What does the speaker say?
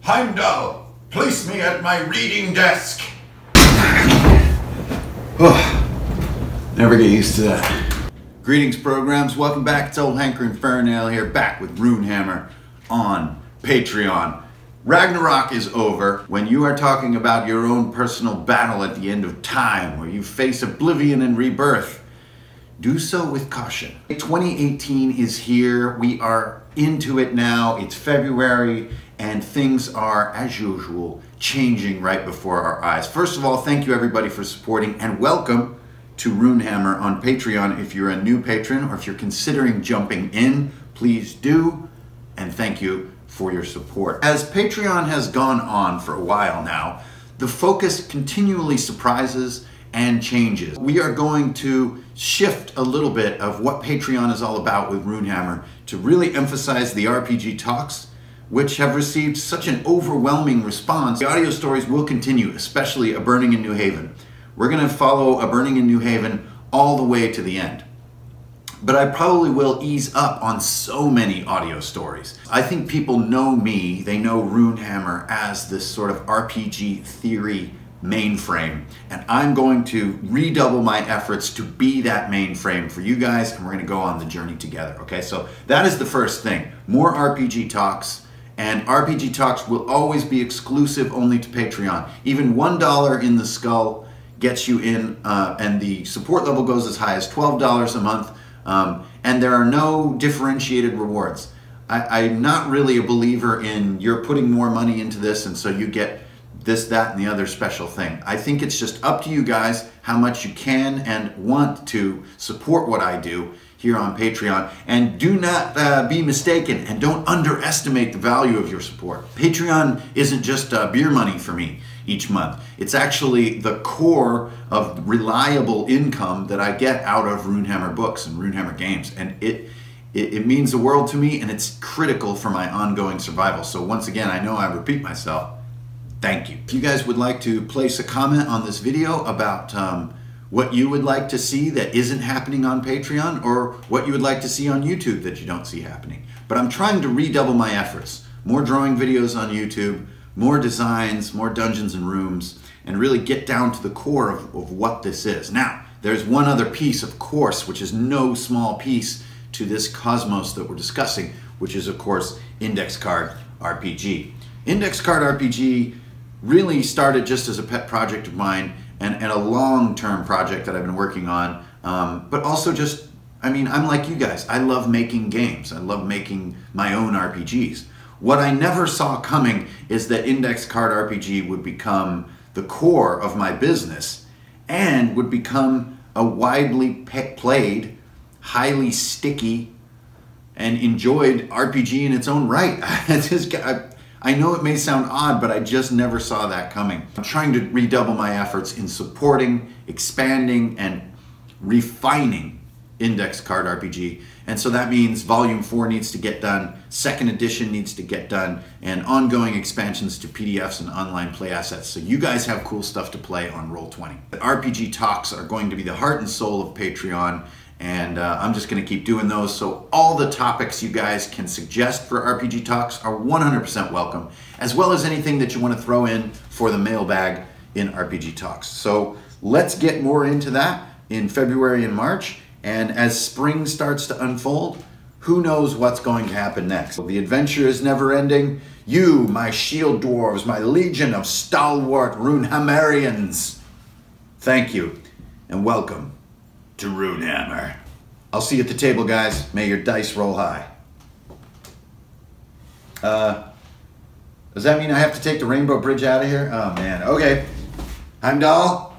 Heimdall, place me at my reading desk. Never get used to that. Greetings, programs. Welcome back. It's old Hanker and Fairnail here, back with Runehammer on Patreon. Ragnarok is over. When you are talking about your own personal battle at the end of time, where you face oblivion and rebirth, do so with caution. 2018 is here. We are into it now. It's February, and things are, as usual, changing right before our eyes. First of all, thank you everybody for supporting, and welcome to Runehammer on Patreon. If you're a new patron or if you're considering jumping in, please do, and thank you for your support. As Patreon has gone on for a while now, the focus continually surprises and changes. We are going to shift a little bit of what Patreon is all about with Runehammer to really emphasize the RPG talks, which have received such an overwhelming response. The audio stories will continue, especially A Burning in New Haven. We're gonna follow A Burning in New Haven all the way to the end. But I probably will ease up on so many audio stories. I think people know me, they know Runehammer as this sort of RPG theory mainframe, and I'm going to redouble my efforts to be that mainframe for you guys, and we're going to go on the journey together. Okay, so that is the first thing. More RPG talks, and RPG talks will always be exclusive only to Patreon. Even $1 in the skull gets you in, and the support level goes as high as $12 a month, and there are no differentiated rewards. I'm not really a believer in you're putting more money into this and so you get this, that, and the other special thing. I think it's just up to you guys how much you can and want to support what I do here on Patreon. And do not be mistaken and don't underestimate the value of your support. Patreon isn't just beer money for me each month. It's actually the core of reliable income that I get out of Runehammer books and Runehammer games. And it means the world to me, and it's critical for my ongoing survival. So once again, I know I repeat myself, thank you. If you guys would like to place a comment on this video about what you would like to see that isn't happening on Patreon, or what you would like to see on YouTube that you don't see happening. But I'm trying to redouble my efforts. More drawing videos on YouTube, more designs, more dungeons and rooms, and really get down to the core of what this is. Now, there's one other piece, of course, which is no small piece to this cosmos that we're discussing, which is, of course, Index Card RPG. Index Card RPG really started just as a pet project of mine and a long-term project that I've been working on, but also just, I mean, I'm like you guys. I love making games. I love making my own RPGs. What I never saw coming is that Index Card RPG would become the core of my business and would become a widely played, highly sticky, and enjoyed RPG in its own right. I know it may sound odd, but I just never saw that coming. I'm trying to redouble my efforts in supporting, expanding, and refining Index Card RPG. And so that means Volume 4 needs to get done, 2nd edition needs to get done, and ongoing expansions to PDFs and online play assets. So you guys have cool stuff to play on Roll20. The RPG talks are going to be the heart and soul of Patreon, and I'm just going to keep doing those. So all the topics you guys can suggest for RPG talks are 100% welcome, as well as anything that you want to throw in for the mailbag in RPG talks. So let's get more into that in February and March. And as spring starts to unfold, who knows what's going to happen next. The adventure is never ending. You, my shield dwarves, my legion of stalwart Runehammerians, thank you and welcome to Runehammer. I'll see you at the table, guys. May your dice roll high. Does that mean I have to take the Rainbow Bridge out of here? Oh man, okay. Heimdall,